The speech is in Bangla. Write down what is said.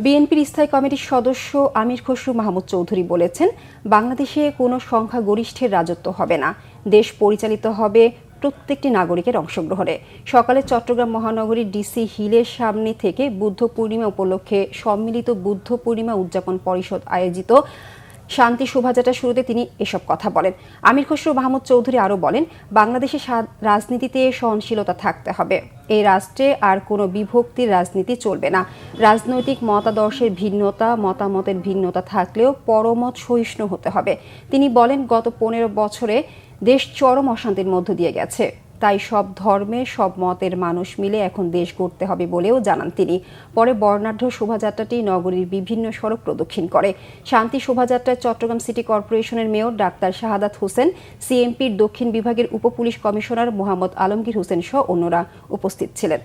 বিএনপির স্থায়ী কমিটির সদস্য আমির খসরু মাহমুদ চৌধুরী বলেছেন, বাংলাদেশে কোনো সংখ্যাগরিষ্ঠের রাজত্ব হবে না, দেশ পরিচালিত হবে প্রত্যেকটি নাগরিকের অংশগ্রহণে। সকালে চট্টগ্রাম মহানগরীর ডিসি হিলের সামনে থেকে বুদ্ধ পূর্ণিমা উপলক্ষে সম্মিলিত বুদ্ধ পূর্ণিমা উদযাপন পরিষদ আয়োজিত শান্তি শোভাযাত্রার শুরুতে তিনি এসব কথা বলেন। আমির খসরু মাহমুদ চৌধুরী আরও বলেন, বাংলাদেশের রাজনীতিতে সহনশীলতা থাকতে হবে। এই রাষ্ট্রে আর কোনো বিভক্তির রাজনীতি চলবে না। রাজনৈতিক মতাদর্শের ভিন্নতা, মতামতের ভিন্নতা থাকলেও পরমত সহিষ্ণু হতে হবে। তিনি বলেন, গত 15 বছরে দেশ চরম অশান্তির মধ্য দিয়ে গেছে, তাই সব ধর্মের, সব মতের মানুষ মিলে এখন দেশ গড়তে হবে বলেও জানান তিনি। পরে বর্ণাঢ্য শোভাযাত্রাটি নগরীর বিভিন্ন সড়ক প্রদক্ষিণ করে। শান্তি শোভাযাত্রায় চট্টগ্রাম সিটি কর্পোরেশনের মেয়র ডাক্তার শাহাদাত হোসেন, সিএমপির দক্ষিণ বিভাগের উপপুলিশ কমিশনার মোহাম্মদ আলমগীর হোসেন সহ অন্যরা উপস্থিত ছিলেন।